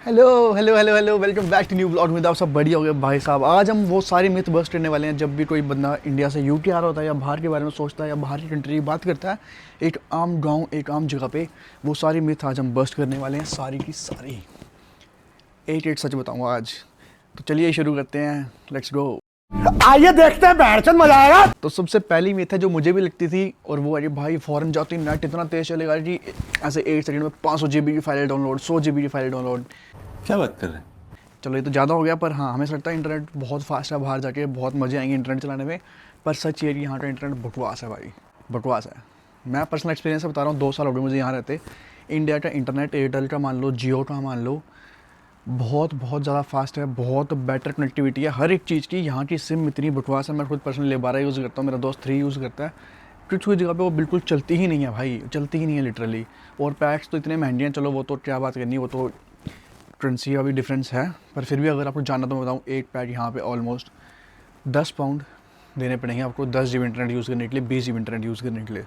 Hello hello hello hello welcome back to new blog में। आप सब बढ़िया हो गए भाई साहब। आज हम वो सारे मिथ बस्ट करने वाले हैं। जब भी कोई बंदा इंडिया से यूके आ रहा होता है या बाहर के बारे में सोचता है या बाहर की कंट्री की बात करता है, एक आम गांव एक आम जगह पे वो सारी मिथ आज हम बस्ट करने वाले हैं, सारी की सारी। एक सच बताऊंगा आज। तो चलिए शुरू करते हैं, लेट्स गो। आइए देखते हैं बैठचंद मजा आएगा। तो सबसे पहली मिथ है जो मुझे भी लगती थी, और वो है भाई फॉरेन जाते ही नेट इतना तेज चलेगा कि ऐसे 8 सेकंड में 500 GB की फाइल डाउनलोड, 100 GB की फाइल डाउनलोड। क्या बात कर रहे हैं? चलो ये तो ज़्यादा हो गया, पर हाँ हमें लगता है इंटरनेट बहुत फास्ट है, बाहर जाके बहुत मज़े आएंगे इंटरनेट चलाने में। पर सच ये कि यहाँ का इंटरनेट बकवास है भाई, बकवास है। मैं पर्सनल एक्सपीरियंस से बता रहा हूँ, 2 साल हो गए मुझे यहाँ रहते। इंडिया का इंटरनेट एयरटेल का मान लो, जियो का मान लो, बहुत बहुत ज़्यादा फास्ट है, बहुत बेटर कनेक्टिविटी है हर एक चीज़ की। यहाँ की सिम इतनी बकवास है, मैं खुद पर्सनली 12 यूज़ करता हूँ, मेरा दोस्त 3 यूज़ करता है। कुछ जगह पे वो बिल्कुल चलती ही नहीं है भाई, चलती ही नहीं है लिटरली। और पैक्स तो इतने महंगे हैं, चलो वो तो क्या बात करनी, वो तो करेंसी का भी डिफरेंस है। पर फिर भी अगर आपको जानना तो मैं बताऊँ, एक पैक यहाँ पे ऑलमोस्ट 10 पाउंड देने पड़ेंगे आपको 10 GB इंटरनेट यूज़ करने के लिए, 20 GB इंटरनेट यूज़ करने के लिए।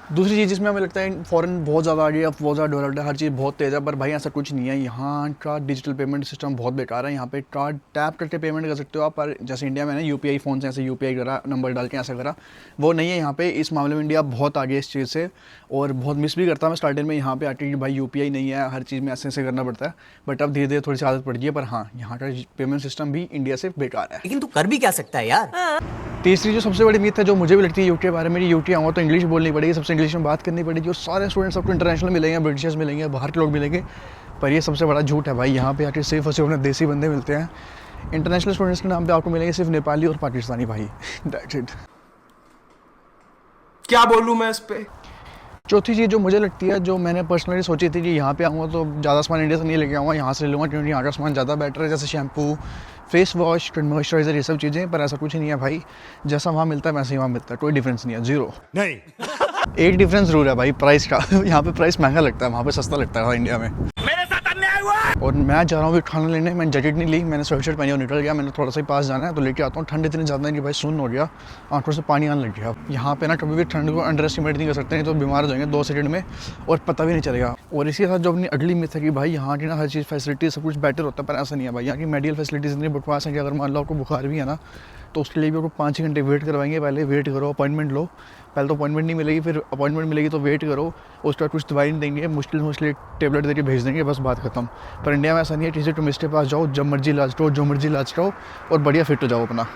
दूसरी चीज़ जिसमें हमें लगता है फ़ॉरेन बहुत ज़्यादा आ गया, बहुत ज़्यादा डेवलप्ड है, हर चीज़ बहुत तेज़ है। पर भाई ऐसा कुछ नहीं है, यहाँ का डिजिटल पेमेंट सिस्टम बहुत बेकार है। यहाँ पे कार्ड टैप करके पेमेंट कर सकते हो आप, पर जैसे इंडिया में ना UPI फ़ोन से ऐसे UPI करा, नंबर डाल के ऐसा करा, वो नहीं है यहाँ पे। इस मामले में इंडिया बहुत आगे इस चीज़ से, और बहुत मिस भी करता है मैं स्टार्टिंग में यहाँ पे आके कि भाई UPI नहीं है, हर चीज़ में ऐसे ऐसे करना पड़ता है। बट अब धीरे धीरे थोड़ी सी आदत पड़ गई है। पर हाँ, यहाँ का पेमेंट सिस्टम भी इंडिया से बेकार है। लेकिन तू कर भी क्या सकता है यार। तीसरी जो सबसे बड़ी मिथ है जो मुझे भी लगती है यूके के बारे में, यूके आऊँगा तो इंग्लिश बोलनी पड़ेगी, सबसे इंग्लिश में बात करनी पड़ेगी, और सारे स्टूडेंट्स आपको इंटरनेशनल मिलेंगे, ब्रिटिशर्स मिलेंगे, बाहर के लोग मिलेंगे। पर ये सबसे बड़ा झूठ है भाई। यहाँ पे आके सिर्फ और सिर्फ अपने देसी बंदे मिलते हैं। इंटरनेशनल स्टूडेंट्स के नाम पे आपको मिलेंगे सिर्फ नेपाली और पाकिस्तानी भाई, दैट्स इट। क्या बोलूं मैं इस पे। चौथी चीज़ जो मुझे लगती है, जो मैंने पर्सनली सोची थी कि यहाँ पे आऊँगा तो ज़्यादा सामान इंडिया से नहीं लेके आऊँगा, यहाँ से ले लूँगा, क्योंकि यहाँ का सामान ज़्यादा बेटर है, जैसे शैम्पू, फेस वॉश, मॉइस्चराइजर, ये सब चीज़ें। पर ऐसा कुछ नहीं है भाई, जैसा वहाँ मिलता है वैसे ही वहाँ मिलता है, कोई डिफरेंस नहीं है, जीरो। नहीं एक डिफरेंस जरूर है भाई, प्राइस का। यहाँ पे प्राइस महंगा लगता है, वहाँ पे सस्ता लगता है इंडिया में। मेरे साथ अन्याय हुआ। और मैं जा रहा हूँ खाना लेने, मैंने जैकेट नहीं ली, मैंने स्वेटशर्ट पहनी और निकल गया। मैंने थोड़ा सा ही पास जाना है तो लेके आता हूँ। ठंड इतनी ज़्यादा है कि भाई सुन्न हो गया, आंखों से पानी आने लग गया। यहाँ पे ना कभी भी ठंड को अंडर एस्टिमेट नहीं कर सकते, नहीं तो बीमार हो जाएंगे 2 सेकंड में और पता भी नहीं चलेगा। और इसी के साथ जो अपनी अगली मिथ है कि भाई यहाँ की ना हर चीज़ फैसिलिटी सब कुछ बेटर होता है, पर ऐसा नहीं है भाई। यहाँ की मेडिकल फैसिलिटीज़ इतनी बकवास है कि अगर मान लो आपको बुखार भी है ना, तो उसके लिए भी आपको 5 घंटे वेट करवाएंगे। पहले वेट करो, अपॉइंटमेंट लो। पहले तो अपॉइंटमेंट नहीं मिलेगी, फिर अपॉइंटमेंट मिलेगी तो वेट करो, उसके बाद कुछ दवाई नहीं देंगे, मुश्किल टेबलेट देके भेज देंगे, बस बात खत्म। पर इंडिया में ऐसा नहीं है, टीचर टूमिस्ट के पास जाओ, जब मर्जी इलाज करो, जो मर्जी इलाज करो और बढ़िया फिट हो जाओ अपना।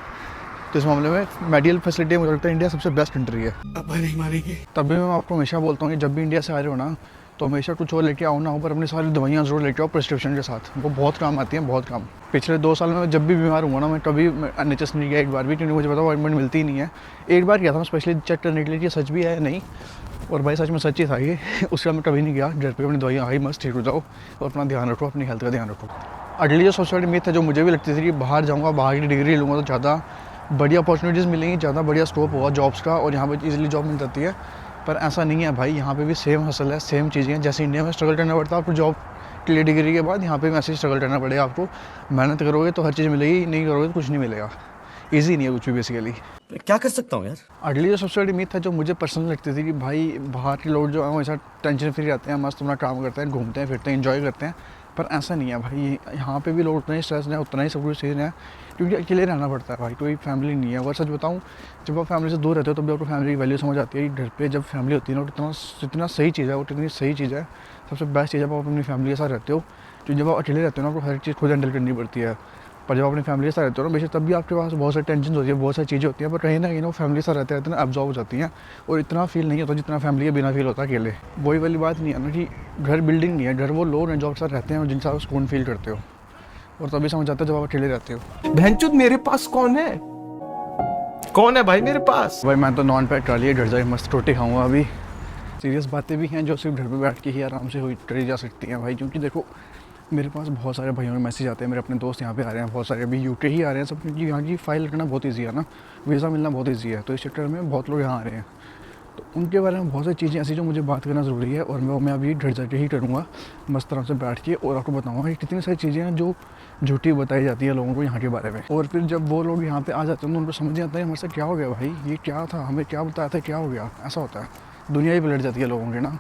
तो इस मामले में मेडिकल फैसिलिटी मुझे लगता है इंडिया सबसे बेस्ट कंट्री है। अब नहीं मारेंगे। तभी मैं आपको हमेशा बोलता हूँ कि जब भी इंडिया से आ रहे हो ना, तो हमेशा कुछ और लेके आओ ना, ऊपर अपनी सारी दवाइयाँ जरूर लेके आओ प्रिस्क्रिप्शन के साथ, वो बहुत काम आती हैं, बहुत काम। पिछले 2 साल में जब भी बीमार हुआ ना, मैं कभी NHS नहीं गया एक बार भी, क्योंकि मुझे पता अपॉइंटमेंट मिलती ही नहीं है। एक बार गया था स्पेशली चेक करने के लिए कि सच भी है नहीं, और भाई सच में सच ही था ये। उसके बाद मैं कभी नहीं गया। घर पे अपनी दवाइयाँ आई, मस्त ठीक हो जाओ और अपना ध्यान रखो, अपनी हेल्थ का ध्यान रखो। अगली जो सबसे बड़ी मिथ है जो मुझे भी लगती थी कि बाहर जाऊँगा, बाहर की डिग्री लूँगा तो ज़्यादा बढ़िया अपॉर्चुनिटीज़ मिलेंगी, ज़्यादा बढ़िया स्कोप होगा जॉब्स का, और यहाँ पर ईजिली जॉब मिल जाती है। पर ऐसा नहीं है भाई, यहाँ पे भी सेम हसल है, सेम चीज़ें हैं। जैसे इंडिया में स्ट्रगल करना पड़ता है आपको जॉब के लिए डिग्री के बाद, यहाँ पे भी ऐसे ही स्ट्रगल करना पड़ेगा आपको। मेहनत करोगे तो हर चीज़ मिलेगी, नहीं करोगे तो कुछ नहीं मिलेगा। ईजी नहीं है कुछ भी बेसिकली। क्या कर सकता हूँ यार। अगली जो सबसे बड़ी मिथ है जो मुझे पर्सनल लगती थी कि भाई बाहर के लोग जो हैं वो ऐसा टेंशन फ्री रहते हैं, मस्त अपना काम करते हैं, घूमते हैं फिरते हैं, एंजॉय करते हैं। पर ऐसा नहीं है भाई, यहाँ पे भी लोग उतना ही स्ट्रेस है, उतना ही सब कुछ चीज़ है, क्योंकि अकेले रहना पड़ता है भाई, कोई फैमिली नहीं है। और सच बताऊँ, जब आप फैमिली से दूर रहते हो तब भी आपको फैमिली की वैल्यू समझ आती है। घर पे जब फैमिली होती है ना, इतना सही चीज़ है, वो इतनी सही चीज़ है, सबसे बेस्ट चीज़ है। आप अपनी फैमिली के साथ रहते हो, जो जब आप अकेले रहते हो ना, आपको हर चीज़ खुद हैंडल करनी पड़ती है। पर जब अपनी फैमिली के साथ रहते हो ना, बेशक तब भी आपके पास बहुत सारी टेंशन होती है, बहुत सारी चीज़ें होती हैं, पर कहीं ना कहीं वो फैमिली के साथ रहते रहते ना एब्जॉर्ब हो जाती हैं, और इतना फील नहीं होता जितना फैमिली के बिना फील होता है अकेले। वही वाली बात नहीं है ना कि घर बिल्डिंग नहीं है, घर वो लोग हैं जो आपके साथ रहते हैं और जिनसे आप सुकून फील करते हो, और तभी समझ आता है जब आप अकेले रहते हो। बहनचोद मेरे पास कौन है? कौन है भाई मेरे पास? भाई मैं तो नॉन पैक खा लिया, घर जाके मस्त रोटी खाऊंगा अभी। सीरियस बातें भी हैं जो सिर्फ घर पे बैठ के ही आराम से करी जा सकती हैं भाई, क्योंकि देखो मेरे पास बहुत सारे भाइयों के मैसेज आते हैं, मेरे अपने दोस्त यहाँ पे आ रहे हैं, बहुत सारे अभी यूके ही आ रहे हैं सब, क्योंकि यहाँ की फ़ाइल करना बहुत ईजी है ना, वीज़ा मिलना बहुत ईजी है, तो इस चक्कर में बहुत लोग यहाँ आ रहे हैं। तो उनके बारे में बहुत सारी चीज़ें ऐसी जो मुझे बात करना ज़रूरी है, और मैं अभी घर जाके ही करूँगा मस्त तरह से बैठ के, और आपको बताऊँगा कि कितनी सारी चीज़ें हैं जो झूठी बताई जाती है लोगों को यहाँ के बारे में। और फिर जब वो लोग यहाँ पे आ जाते हैं तो उनको समझ नहीं आता है हमारे साथ क्या हो गया भाई, ये क्या था, हमें क्या बताया था, क्या हो गया, ऐसा होता है। दुनिया ही पलट जाती है लोगों की ना।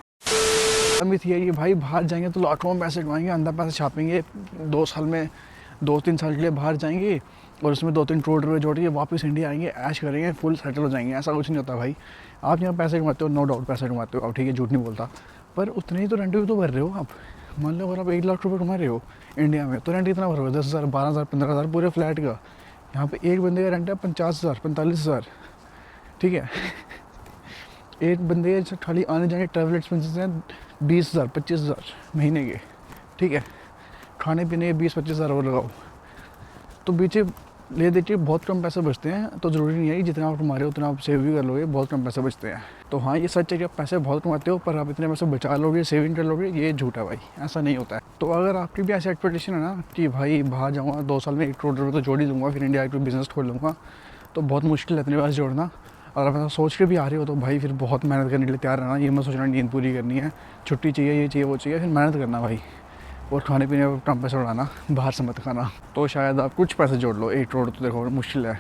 उम्मीद थी ये भाई बाहर जाएंगे तो लाखों में पैसे कमाएंगे, अंधा पैसे छापेंगे, 2 साल में 2-3 साल के लिए बाहर जाएंगे और उसमें 2-3 करोड़ रुपये जोड़ के वापस इंडिया आएंगे, ऐश करेंगे, फुल सेटल हो जाएंगे। ऐसा कुछ नहीं होता भाई। आप यहाँ पैसे कमाते हो, नो डाउट पैसे कमाते हो, अब ठीक है झूठ नहीं बोलता, पर उतने ही तो रेंट भी तो भर रहे हो आप। मान लो अगर आप 1 लाख रुपये कमा रहे हो इंडिया में तो रेंट कितना भर रहे हो? 10,000, 12,000, 15,000 पूरे फ्लैट का। यहाँ पे एक बंदे का रेंट है 50,000, 45,000, ठीक है। एक बंदे के खाली आने जाने ट्रैवल एक्सपेंसेस हैं 20,000, 25,000 महीने के, ठीक है। खाने पीने के 20-25,000 और लगाओ तो पीछे ले देखिए बहुत कम पैसे बचते हैं। तो ज़रूरी नहीं है कि जितना आप कमा रहे हो उतना आप सेव भी कर लोगे, बहुत कम पैसे बचते हैं। तो हाँ ये सच है कि आप पैसे बहुत कमाते हो पर आप इतने पैसे बचा लोगे, सेविंग कर लोगे, ये झूठ है भाई, ऐसा नहीं होता है। तो अगर आपकी भी ऐसी एक्सपेक्टेशन है ना कि भाई बाहर जाऊँगा 2 साल में 1 करोड़ रुपये तो जोड़ ही लूँगा, फिर इंडिया कोई बिज़नेस खोल लूँगा, तो बहुत मुश्किल है इतने पैसे जोड़ना। और आप ऐसा सोच के भी आ रहे हो तो भाई फिर बहुत मेहनत करने के लिए तैयार रहना। ये मत सोचना नींद पूरी करनी है, छुट्टी चाहिए, ये चाहिए, वो चाहिए, फिर मेहनत करना भाई। और खाने पीने पर कम पैसे उड़ाना, बाहर से मत खाना। तो शायद आप कुछ पैसे जोड़ लो, 1 करोड़ तो देखो मुश्किल है,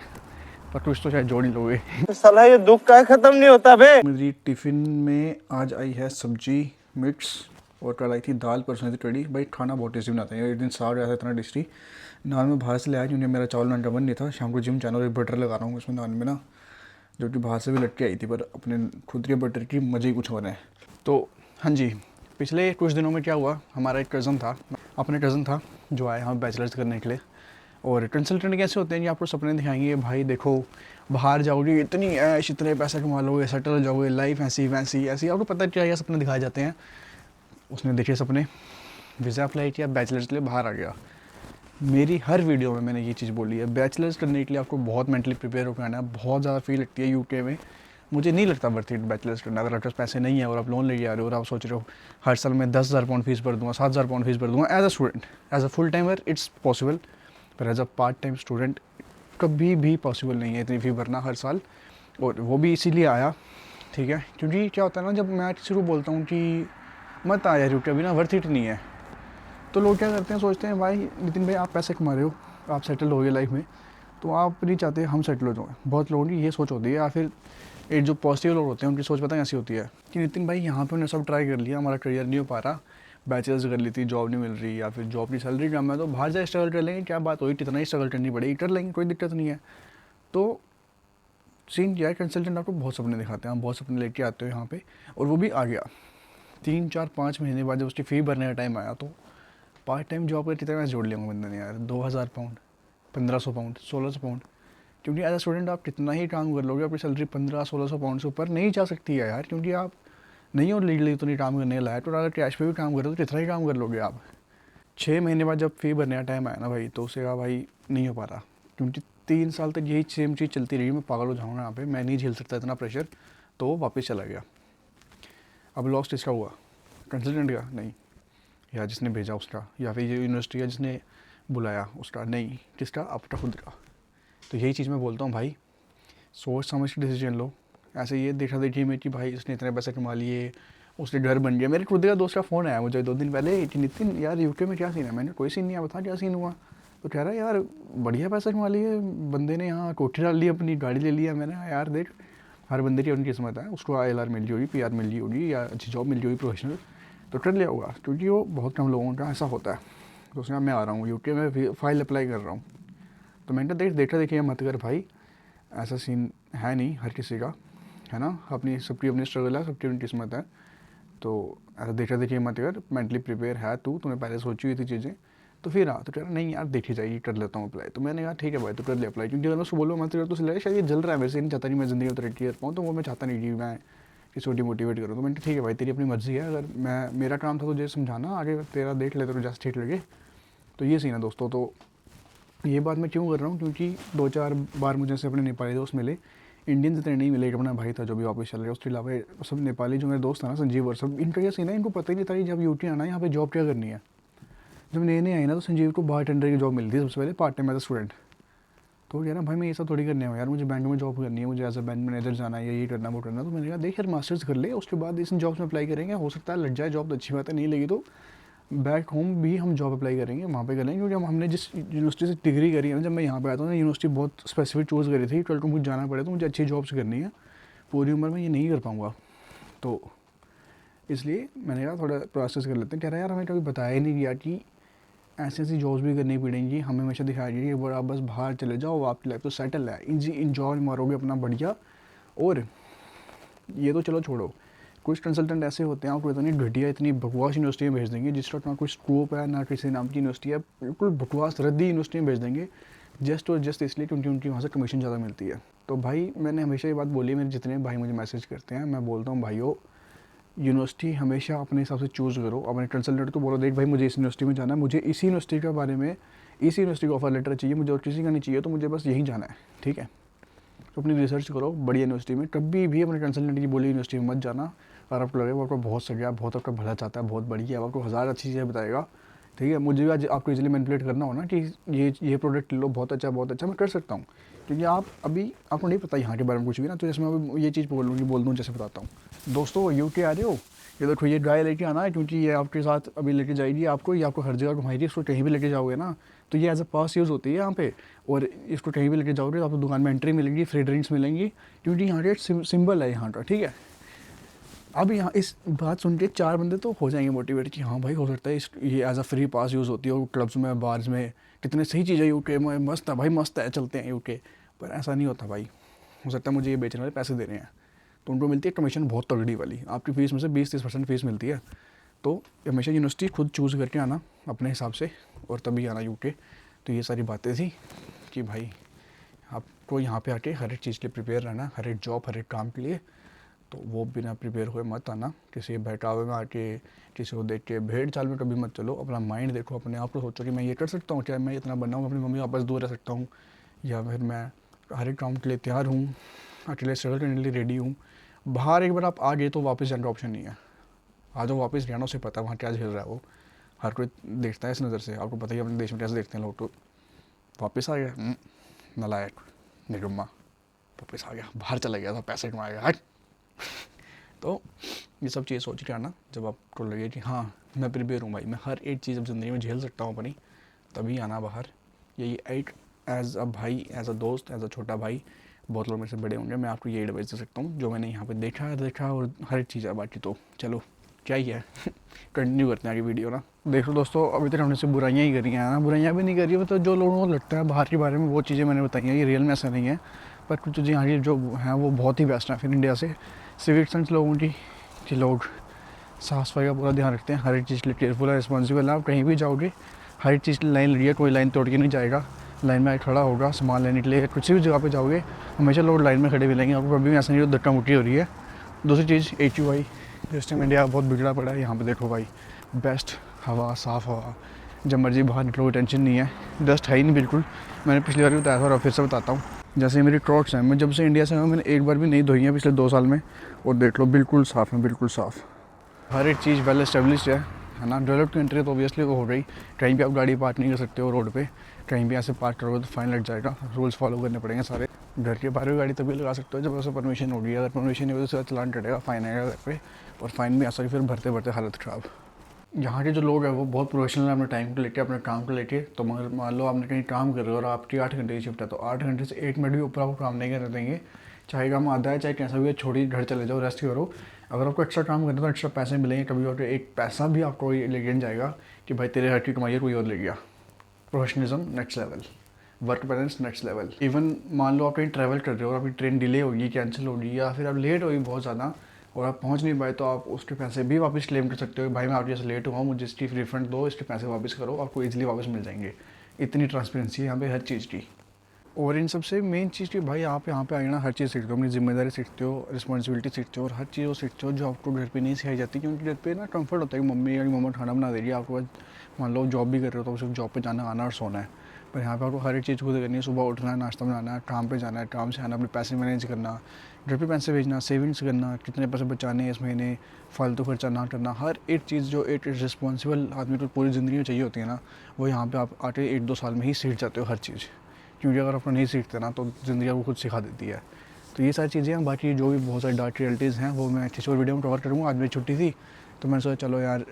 पर कुछ तो शायद जोड़ ही लोगे। साला ये दुख का खत्म नहीं होता बे। मेरी टिफ़िन में आज आई है सब्जी मिक्स और कल आई थी दाल, परसों आई थी कड़ी। भाई खाना बहुत टेस्टी बनाते हैं, एक दिन साग आया था इतना टेस्टी। नान में बाहर से ले आया क्योंकि मेरा चावल नान का बन नहीं था। शाम को जिम जाना और एक बटर लगा रहा हूँ उसमें नान में ना, जो कि बाहर से भी लटके आई थी, पर अपने खुद के बटर की मज़े ही कुछ और है। तो हाँ जी, पिछले कुछ दिनों में क्या हुआ, हमारा एक कज़न था, अपने कज़न था जो आया हम बैचलर्स करने के लिए। और कंसल्टेंट कैसे होते हैं कि आपको सपने दिखाएंगे, भाई देखो बाहर जाओगे इतनी ऐश, इतने पैसे कमा लोगे, सेटल हो जाओगे, लाइफ ऐसी वैसी ऐसी, आपको पता क्या ये सपने दिखाए जाते हैं। उसने देखे सपने, वीज़ा अप्लाई किया, बैचलर्स के लिए बाहर आ गया। मेरी हर वीडियो में मैंने ये चीज़ बोली है, बैचलर्स करने के लिए आपको बहुत मेंटली प्रिपेयर होकर आना है, बहुत ज़्यादा फी लगती है यूके में। मुझे नहीं लगता वर्थ इट बैचलर्स करना। अगर आपके पास पैसे नहीं है और आप लोन लेके आ रहे हो और आप सोच रहे हो हर साल मैं 10,000 पाउंड फीस भर दूँगा, 7,000 पाउंड फीस भर दूँगा as a student, as a full timer it's possible, पर as a part time student कभी भी पॉसिबल नहीं है इतनी फ़ी भरना हर साल। और वो भी इसीलिए आया, ठीक है, क्योंकि क्या होता है ना, जब मैं किसी को बोलता हूँ कि मत आया यूके अभी ना, वर्थ इट नहीं है, तो लोग क्या करते हैं, सोचते हैं भाई नितिन भाई आप पैसे कमा रहे हो, आप सेटल हो गए लाइफ में, तो आप नहीं चाहते हम सेटल हो जाएँ। बहुत लोगों की ये सोच होती है, या फिर एक जो पॉजिटिव लोग होते हैं उनकी सोच पता है ऐसी होती है कि नितिन भाई यहाँ पे हमने सब ट्राई कर लिया, हमारा करियर नहीं हो पा रहा, बैचलर्स कर ली थी, जॉब नहीं मिल रही, या फिर जॉब की सैलरी कम है, तो बाहर जाए स्ट्रगल कर लेंगे, क्या बात हुई, कितना ही स्ट्रगल करनी पड़ेगी, कर लेंगे, कोई दिक्कत नहीं है। तो सीन क्या है, कंसल्टेंट आपको बहुत सपने दिखाते हैं, आप बहुत सपने लेके आते हो यहाँ पे, और वो भी आ गया 3-4-5 महीने बाद जब उसकी फ़ी भरने का टाइम आया, तो पार्ट टाइम जॉब पर कितना पैसे जोड़ लिया बंदे ने यार, 2,000 पाउंड, 1,500 पाउंड, 1,600 पाउंड। क्योंकि एज अ स्टूडेंट आप कितना ही काम कर लोगे, आपकी सैलरी 1500-1600 पाउंड से ऊपर नहीं जा सकती है यार, क्योंकि आप नहीं हो लीगली उतनी काम करने के लायक। और अगर कैश पे भी काम कर रहे हो तो कितना ही काम कर लोगे आप। 6 महीने बाद जब फ़ी भरने का टाइम आया ना भाई, तो उससे कहा भाई नहीं हो पा रहा, क्योंकि 3 साल तक यही सेम चीज़ चलती रही, मैं पागल हो जाऊँगा यहाँ पे, मैं नहीं झेल सकता इतना प्रेशर, तो वो वापस चला गया। अब लॉस किसका हुआ, कंसल्टेंट का नहीं, या जिसने भेजा उसका, या फिर ये यूनिवर्सिटी या जिसने बुलाया उसका नहीं, किसका, आपका खुद का। तो यही चीज़ मैं बोलता हूँ भाई, सोच समझ के डिसीजन लो। ऐसे ये देखा देखी में कि भाई उसने इतने पैसे कमा लिए, उसने घर बन गया। मेरे खुद का दोस्त का फ़ोन आया मुझे 2 दिन पहले कि नितिन यार यूके में क्या सीन है। मैंने कोई सीन नहीं है, बता क्या सीन हुआ। तो कह रहा है यार बढ़िया पैसा कमा लिए बंदे ने, यहाँ कोठी डाल ली, अपनी गाड़ी ले लिया। मैंने यार देख हर बंदे की अपनी किस्मत है, उसको ILR मिल गई होगी, PR मिल गई होगी, या अच्छी जॉब मिल गई होगी प्रोफेशनल, तो कर लिया होगा, क्योंकि वो बहुत कम लोगों का ऐसा होता है। तो उसने कहा मैं आ रहा हूँ यूके में, फ़ाइल अप्लाई कर रहा हूँ। तो मैंने कहा देखा देखिए मत कर भाई, ऐसा सीन है नहीं हर किसी का, है ना, सबकी अपनी स्ट्रगल है, सबकी अपनी किस्मत है। तो ऐसा देखा देखिए मत कर, मेंटली प्रिपेयर है तूने पहले सोची हुई थी चीज़ें, तो फिर तो कह रहा नहीं यार देखी जाएगी, कर लेता हूँ अप्लाई। तो मैंने कहा ठीक है भाई, तो कर ले अप्लाई, क्योंकि अगर मैं उसको बोलूँ मत कर तो लगे शायद ये जल रहा है मेरे से, नहीं चाहता नहीं मैं ज़िंदगी में तरक्की कर पाऊँ, तो वो मैं चाहता नहीं कि मैं किसी को मोटिवेट करूँ। तो मैंने ठीक है भाई तेरी अपनी मर्ज़ी है, अगर मेरा काम था तुझे समझाना, आगे तेरा देख ले, तो जैसे ठीक लगे। तो ये सीन है दोस्तों। तो ये बात मैं क्यों कर रहा हूँ, क्योंकि 2-4 बार मुझे से अपने नेपाली दोस्त मिले, इंडियन जितने नहीं मिले, एक अपना भाई था जो भी वापस चल रहा है, उसके अलावा सब नेपाली जो मेरे दोस्त था ना, संजीव और सब, इनका क्या सीन है, इनको पता ही नहीं था कि जब यूटी आना यहाँ पे जॉब क्या करनी है। जब नए नए आए ना, तो संजीव को बार टेंडर की जॉब मिली थी सबसे पहले, part time as a student. तो कह रहा भाई मैं ये सब थोड़ी करने आया यार, मुझे बैंक में जॉब करनी है, मुझे एज अ बैंक मैनेजर जाना है, ये करना वो करना। तो मैंने कहा देख यार मास्टर्स कर ले, उसके बाद इस जॉब्स में अप्लाई करेंगे, हो सकता है लग जाए जॉब तो अच्छी बात है, नहीं लगी तो बैक होम भी हम जॉब अप्लाई करेंगे, वहाँ पे करेंगे। क्योंकि हमने जिस यूनिवर्सिटी से डिग्री करी है ना, जब मैं यहाँ पे आया था ना, यूनिवर्सिटी बहुत स्पेसिफिक चूज़ करी थी, 12 को मुझे जाना पड़े, तो मुझे अच्छी जॉब्स करनी है, पूरी उम्र में ये नहीं कर पाऊँगा। तो इसलिए मैंने कहा थोड़ा प्रोसेस कर लेते हैं। कह रहा है यार हमें कभी बताया ही नहीं गया कि ऐसी ऐसी जॉब्स भी करनी पड़ेंगी, हमें हमेशा दिखाया गया कि आप बस बाहर चले जाओ, आपकी लाइफ तो सेटल है, इजी इंजॉय मारोगे अपना बढ़िया। और ये तो चलो छोड़ो, कुछ कंसल्टेंट ऐसे होते हैं आपको इतनी घटिया इतनी बकवास यूनिवर्सिटी में भेज देंगे जिसका ना कोई स्कोप है ना किसी नाम की यूनिवर्सिटी है, बिल्कुल बकवास रद्दी यूनिवर्सिटी में भेज देंगे जस्ट और जस्ट इसलिए क्योंकि उनकी वहाँ से कमीशन ज़्यादा मिलती है। तो भाई मैंने हमेशा ये बात बोली है, मेरे जितने भाई मुझे मैसेज करते हैं मैं बोलता हूँ भाइयों यूनिवर्सिटी हमेशा अपने हिसाब से चूज़ करो। अपने कंसल्टेंट को बोलो देख भाई मुझे इस यूनिवर्सिटी में जाना है, मुझे इसी यूनिवर्सिटी के बारे में इसी यूनिवर्सिटी का ऑफर लेटर चाहिए, मुझे और किसी का नहीं चाहिए, तो मुझे बस यहीं जाना है, ठीक है। तो अपनी रिसर्च करो बढ़िया यूनिवर्सिटी में, कभी भी अपने कंसल्टेंट की बोली यूनिवर्सिटी में मत जाना। और आपको लगे वो आपको बहुत सही है, बहुत आपका भला चाहता है, बहुत बढ़िया है, आपको हज़ार अच्छी चीज़ें बताएगा, ठीक है। मुझे भी आज आपको इजीली मैनिपुलेट करना हो ना कि ये प्रोडक्ट ले लो बहुत अच्छा मैं कर सकता हूँ, क्योंकि आप अभी आपको नहीं पता यहाँ के बारे में कुछ भी ना। तो जैसे मैं अभी ये चीज़ बोल दूँ जैसे बताता हूँ। दोस्तों यूके आ रहे हो, ये देखो ये ड्राई लेके आना है, क्योंकि ये आपके साथ अभी लेके जाएगी आपको, ये आपको हर जगह घुमाएगी। इसको कहीं भी लेके जाओगे ना तो ये एज अ पास यूज़ होती है यहाँ पे, और इसको कहीं भी लेके जाओगे तो आपको दुकान में एंट्री मिलेगी, फ्री ड्रिंक्स मिलेंगी, क्योंकि यहाँ का सिंबल है यहाँ का, ठीक है। अब यहाँ इस बात सुन के 4 बंदे तो हो जाएंगे मोटिवेट कि हाँ भाई हो सकता है ये as a free pass use होती है क्लब्स में बार्स में, कितने सही चीज़ है यूके में, मस्त है भाई मस्त है, चलते हैं यूके। पर ऐसा नहीं होता भाई, हो सकता है मुझे ये बेचने वाले पैसे दे रहे हैं तो उनको मिलती है कमीशन बहुत तगड़ी वाली, आपकी फ़ीस में से 20-30% फ़ीस मिलती है। तो हमेशा यूनिवर्सिटी खुद चूज़ करके आना अपने हिसाब से और तभी आना यूके। तो ये सारी बातें थी कि भाई आपको यहाँ पे आके हर एक चीज़ के लिए प्रिपेयर रहना, हर एक जॉब हर एक काम के लिए। तो वो बिना प्रिपेयर हुए मत आना, किसी बहकावे में आके किसी को देख के भेड़ चाल में कभी मत चलो। अपना माइंड देखो, अपने आप को सोचो कि मैं ये कर सकता हूँ, क्या मैं इतना बनना हूँ अपनी मम्मी वापस दूर रह सकता हूँ, या फिर मैं हर एक काम के लिए तैयार हूँ, अकेले स्ट्रगल करने के लिए रेडी हूँ। बाहर एक बार आप आ गए तो वापस जाने का ऑप्शन नहीं है। आ जाओ वापस, रहना से पता है वहाँ क्या झेल रहा है वो, हर कोई देखता है इस नज़र से, आपको पता ही अपने देश में कैसे देखते हैं लोग। तो वापस आ गया नालायक निगम्मा, वापस आ गया, बाहर चला गया था पैसे कमाएगा हट। तो ये सब चीज़ सोच के आना जब आपको लगे कि हाँ मैं प्रिपेयर हूँ भाई, मैं हर एक चीज़ अब ज़िंदगी में झेल सकता हूँ अपनी, तभी आना बाहर। यही एक एज अ भाई, एज अ दोस्त, एज अ छोटा भाई, बहुत लोग मेरे से बड़े होंगे, मैं आपको ये एडवाइस दे सकता हूँ जो मैंने यहाँ पे देखा और हर एक चीज़ है। बाकी तो चलो क्या ही है कंटिन्यू करते हैं आगे वीडियो ना। देखो दोस्तों अभी तक हमने से बुराइयाँ ही करी हैं ना, बुराइयाँ भी नहीं करी है, तो जो लोगों को लगता है बाहर के बारे में वो चीज़ें मैंने बताई हैं, ये रियल में ऐसा नहीं है। पर कुछ चीज़ें यहाँ की जो हैं वो बहुत ही बेस्ट हैं फिर इंडिया से। सिविक सेंस लोगों की कि लोग साफ़ सफाई का पूरा ध्यान रखते हैं, हर एक चीज़ के लिए केयरफुल है, रिस्पॉन्सिबल है। आप कहीं भी जाओगे हर एक चीज़ की लाइन लगी है, कोई लाइन तोड़ के नहीं जाएगा, लाइन में खड़ा होगा सामान लेने के लिए। किसी भी जगह पे जाओगे हमेशा लोग लाइन में खड़े मिलेंगे आपको, कभी भी ऐसा नहीं हो धक्का मुक्की हो रही है। दूसरी चीज़ AQI, जिस टाइम इंडिया बहुत बिगड़ा पड़ा है, यहाँ पे देखो भाई बेस्ट हवा, साफ़ हवा, जब मर्जी बाहर निकलो कोई टेंशन नहीं है, डस्ट है ही नहीं बिल्कुल। मैंने पिछली बार भी बताया था और फिर से बताता हूँ, जैसे मेरी ट्रॉट्स हैं, मैं जब से इंडिया से आया मैंने एक बार भी नहीं धोई हैं पिछले 2 साल में, और देख लो बिल्कुल साफ़ है, बिल्कुल साफ़। हर एक चीज़ वेल एस्टेब्लिश्ड है ना। डेवलप्ड कंट्री तो ऑब्वियसली वो हो गई, कहीं भी आप गाड़ी पार्क नहीं कर सकते हो रोड पे, कहीं भी ऐसे पार्क करोगे तो फाइन लग जाएगा, रूल्स फॉलो करने पड़ेंगे सारे। घर के बाहर भी गाड़ी तभी लगा सकते हो जब उससे परमिशन होगी, अगर परमिशन नहीं होगी तो उसका चलान कटेगा, फाइन आएगा घर पे, और फाइन भी ऐसा ही फिर भरते भरते हालत ख़राब। यहाँ के जो लोग हैं वो बहुत प्रोफेशनल है अपने टाइम को लेकर, अपने काम को लेकर। तो मगर मान लो आपने कहीं काम कर रहे हो और आपकी 8 घंटे की शिफ्ट है, तो 8 घंटे से 1 मिनट भी ऊपर आपको काम नहीं करने देंगे, चाहे काम आधा है चाहे कैसा भी है, छोड़िए घर चले जाओ, रेस्ट करो। अगर आपको एक्स्ट्रा काम करना है तो एक्स्ट्रा पैसे मिलेंगे, कभी और एक पैसा भी आपको लेके नहीं जाएगा कि भाई तेरे हट की कमाई है कोई और ले गया। Professionalism next level, work balance next level. Even मान लो आप कहीं ट्रैवल कर रहे हो और आपकी ट्रेन डिले होगी, कैंसिल होगी, या फिर आप लेट होगी बहुत ज़्यादा और आप पहुंच नहीं पाए, तो आप उसके पैसे भी वापस क्लेम कर सकते हो, भाई मैं आपके जैसे लेट हुआ हूँ, मुझे इसकी रिफंड दो, इसके पैसे वापस करो, आपको ईजिली वापस मिल जाएंगे। इतनी ट्रांसपेरेंसी है यहाँ पे हर चीज़ की। और इन सबसे मेन चीज़ कि भाई आप यहाँ पे आए ना हर चीज़ सीखते हो, अपनी जिम्मेदारी सीखते हो, रिस्पॉन्सिबिलिटी सीखते हो, और हर चीज़ वो सीखते हो जो आपको घर पे नहीं सिखाई जाती। क्योंकि घर पे ना कंफर्ट होता है कि मम्मी या मम्मा खाना बना दे रही है, आपको मान लो जॉब भी कर रहे हो तो सिर्फ जॉब पे जाना, आना और सोना है। पर यहाँ पे आपको हर एक चीज़ खुद करनी है, सुबह उठना है, नाश्ता बनाना है, काम पे जाना है, काम से आना, अपने पैसे मैनेज करना, घर पे पैसे भेजना, सेविंग्स करना, कितने पैसे बचाने हैं इस महीने, फालतू खर्चा ना करना, हर एक चीज़ जो एक रिस्पॉन्सिबल आदमी को पूरी ज़िंदगी में चाहिए होती है ना, वो यहाँ पे आप आके 1-2 साल में ही सीख जाते हो हर चीज़। क्योंकि अगर आपको नहीं सीखते ना तो ज़िंदगी आपको खुद सिखा देती है। तो ये सारी चीज़ें हैं, बाकी जो भी बहुत सारी डार्क रियलिटीज़ हैं वो मैं किसी और वीडियो में कवर करूँगा। आज मेरी छुट्टी थी तो मैंने सोचा चलो यार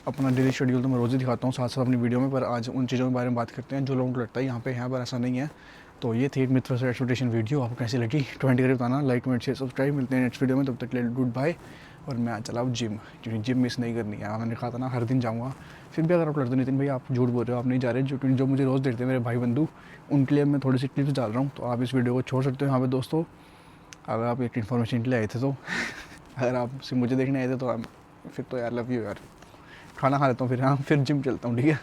अपना डेली शेड्यूल तो मैं रोज़ ही दिखाता हूँ साथ साथ अपनी वीडियो में, पर आज उन चीज़ों के बारे में बात करते हैं जो लोगों को लगता है यहाँ पे है पर ऐसा नहीं है। तो ये थी एक मित्र से एक्सपेक्टेशन वीडियो, आपको कैसी लगी कमेंट करके बताना, लाइक कमेंट शेयर सब्सक्राइब। मिलते हैं नेक्स्ट वीडियो में, तब तक के लिए गुड बाय, और मैं चला अब जिम, क्योंकि जिम मिस नहीं करनी है। मैंने कहा था ना हर दिन जाऊँगा। फिर भी अगर आप लड़ते नितिन भाई आप झूठ बोल रहे हो, आप नहीं जा रहे, जो मुझे रोज़ देखते हैं मेरे भाई बंधु, उनके लिए मैं थोड़ी सी टिप्स डाल रहा हूँ। तो आप इस वीडियो को छोड़ सकते हो यहाँ पे दोस्तों, अगर आप एक इन्फॉर्मेशन के लिए आए थे तो। अगर आप सिर्फ मुझे देखने आए थे तो फिर तो यार लव यू यार। खाना खा लेता हूँ फिर, हाँ फिर जिम चलता हूँ, ठीक है।